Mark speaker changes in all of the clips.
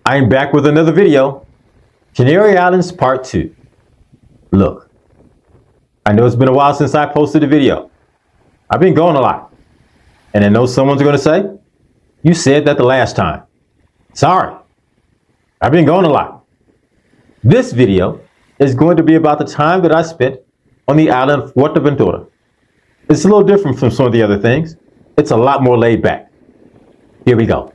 Speaker 1: I'm back with another video. Canary Islands Part 2. Look, I know it's been a while since I posted a video. I've been gone a lot. And I know someone's going to say, you said that the last time. Sorry, I've been gone a lot. This video is going to be about the time that I spent on the island of Fuerteventura. It's a little different from some of the other things. It's a lot more laid back. Here we go.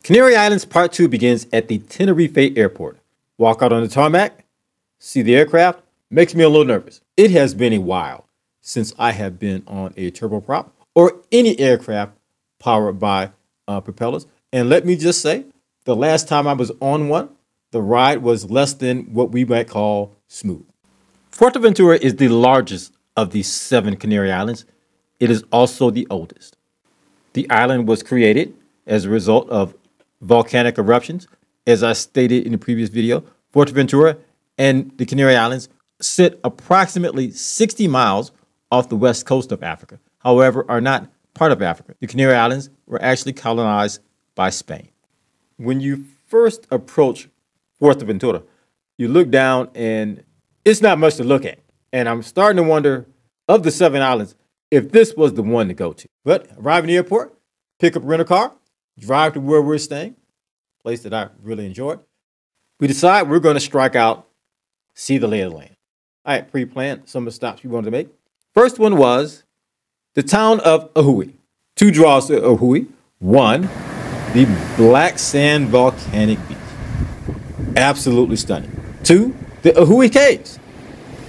Speaker 1: Canary Islands Part 2 begins at the Tenerife airport. Walk out on the tarmac, see the aircraft, makes me a little nervous. It has been a while since I have been on a turboprop or any aircraft powered by propellers. And let me just say, the last time I was on one, the ride was less than what we might call smooth. Fuerteventura is the largest of the 7 Canary Islands. It is also the oldest. The island was created as a result of volcanic eruptions. As I stated in the previous video, Fuerteventura and the Canary Islands sit approximately 60 miles off the west coast of Africa, however, are not part of Africa. The Canary Islands were actually colonized by Spain. When you first approach Fuerteventura, you look down and it's not much to look at. And I'm starting to wonder, of the 7 islands, if this was the one to go to. But arrive in the airport, pick up a rental car, drive to where we're staying, place that I really enjoyed. We decide we're going to strike out, see the lay of the land. I had pre-planned some of the stops we wanted to make. First one was the town of Ajuy. 2 draws to Ajuy. 1, the black sand volcanic beach. Absolutely stunning. 2, the Ajuy Caves.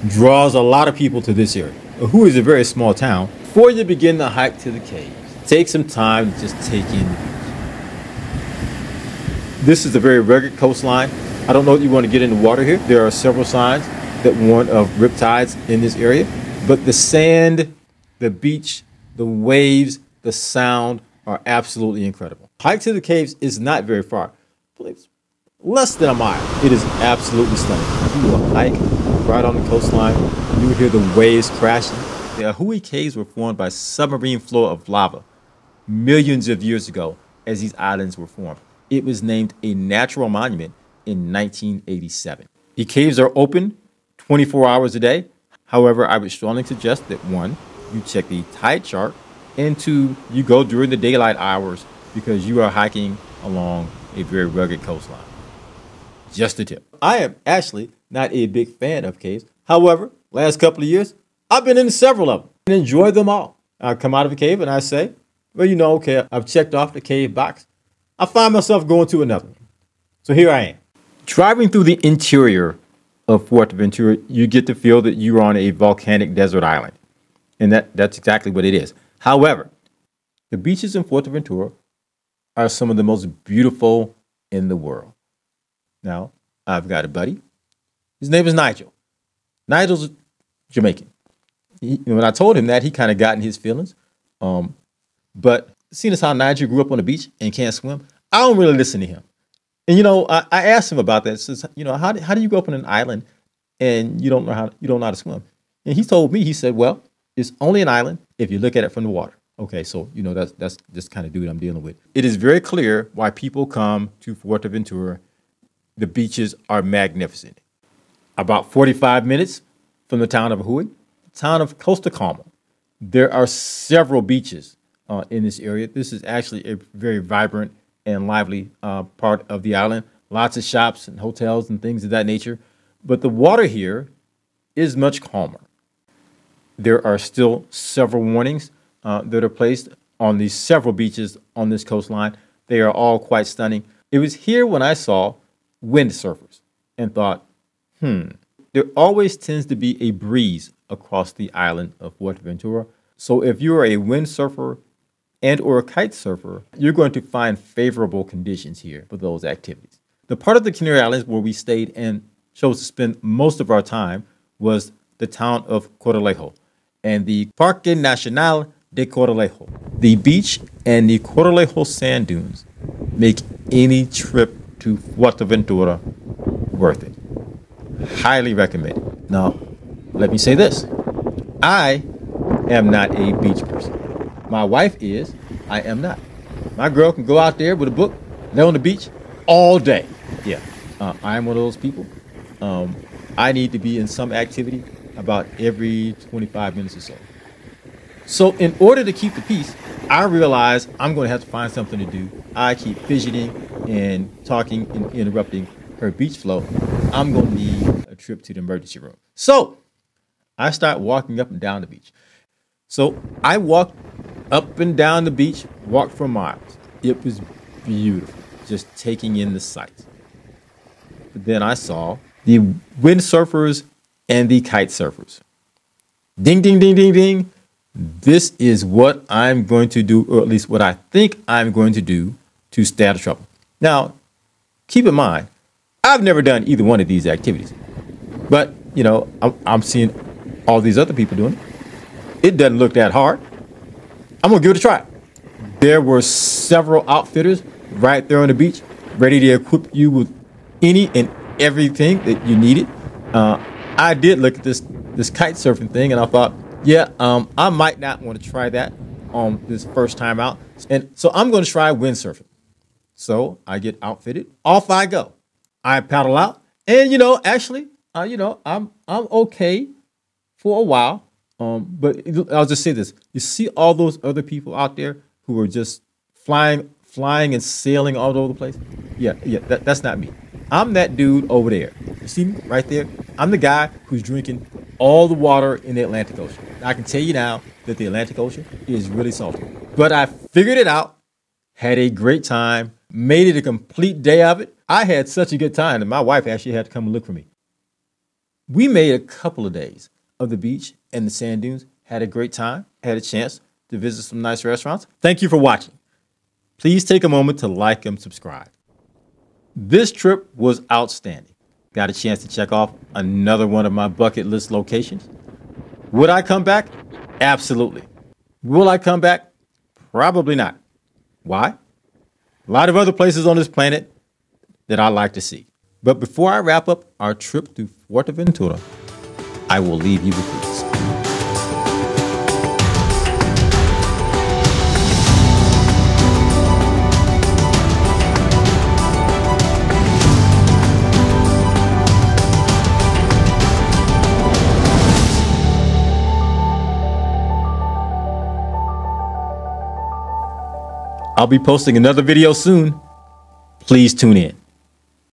Speaker 1: Draws a lot of people to this area. Ajuy is a very small town. Before you begin the hike to the caves, take some time to just take in the beach. This is a very rugged coastline. I don't know if you want to get in the water here. There are several signs that warn of riptides in this area. But the sand, the beach, the waves, the sound are absolutely incredible. Hike to the caves is not very far. It's less than a mile. It is absolutely stunning. You will hike right on the coastline. You will hear the waves crashing. The Ajuy Caves were formed by submarine flow of lava millions of years ago as these islands were formed. It was named a natural monument in 1987. The caves are open 24 hours a day. However, I would strongly suggest that 1, you check the tide chart, and 2, you go during the daylight hours because you are hiking along a very rugged coastline. Just a tip. I am actually not a big fan of caves. However, last couple of years, I've been in several of them and enjoyed them all. I come out of a cave and I say, well, you know, okay, I've checked off the cave box. I find myself going to another one. So here I am. Driving through the interior of Fuerteventura, you get to feel that you're on a volcanic desert island. And that's exactly what it is. However, the beaches in Fuerteventura are some of the most beautiful in the world. Now, I've got a buddy. His name is Nigel. Nigel's Jamaican. When I told him that, he kind of got in his feelings. But seeing as how Nigel grew up on the beach and can't swim, I don't really listen to him. And, you know, I asked him about that. Says, you know, how do you grow up on an island and you don't know how to swim? And he told me, he said, well, it's only an island if you look at it from the water. Okay, so, you know, that's just kind of dude I'm dealing with. It is very clear why people come to Fuerteventura. The beaches are magnificent. About 45 minutes from the town of Ajuy, the town of Costa Calma. There are several beaches in this area. This is actually a very vibrant and lively part of the island. Lots of shops and hotels and things of that nature. But the water here is much calmer. There are still several warnings that are placed on these several beaches on this coastline. They are all quite stunning. It was here when I saw windsurfers and thought, there always tends to be a breeze across the island of Fuerteventura. So if you're a windsurfer and or a kite surfer, you're going to find favorable conditions here for those activities. The part of the Canary Islands where we stayed and chose to spend most of our time was the town of Coralejo and the Parque Nacional de Coralejo. The beach and the Coralejo Sand Dunes make any trip to Fuerteventura worth it. Highly recommend. Now, let me say this. I am not a beach person. My wife is. I am not. My girl can go out there with a book, lay on the beach all day. Yeah, I am one of those people. I need to be in some activity about every 25 minutes or so. So in order to keep the peace, I realize I'm going to have to find something to do. I keep fidgeting and talking and interrupting her beach flow. I'm going to need a trip to the emergency room. So I start walking up and down the beach. So I walked up and down the beach, walked for miles. It was beautiful, just taking in the sights. But then I saw the windsurfers and the kite surfers. Ding, ding, ding, ding, ding. This is what I'm going to do, or at least what I think I'm going to do to stay out of trouble. Now, keep in mind, I've never done either one of these activities. But, you know, I'm seeing all these other people doing it. It doesn't look that hard. I'm going to give it a try. There were several outfitters right there on the beach, ready to equip you with any and everything that you needed. I did look at this kite surfing thing, and I thought, yeah, I might not want to try that on this first time out. And so I'm going to try windsurfing. So I get outfitted. Off I go. I paddle out. And, you know, actually, I'm okay for a while. But I'll just say this. You see all those other people out there who are just flying and sailing all over the place? Yeah, that's not me. I'm that dude over there. You see me right there? I'm the guy who's drinking all the water in the Atlantic Ocean. I can tell you now that the Atlantic Ocean is really salty. But I figured it out, had a great time, made it a complete day of it. I had such a good time that my wife actually had to come and look for me. We made a couple of days of the beach and the sand dunes, had a great time, had a chance to visit some nice restaurants. Thank you for watching. Please take a moment to like and subscribe. This trip was outstanding. Got a chance to check off another one of my bucket list locations. Would I come back? Absolutely. Will I come back? Probably not. Why? A lot of other places on this planet that I like to see. But before I wrap up our trip to Fuerteventura, I will leave you with this. I'll be posting another video soon. Please tune in.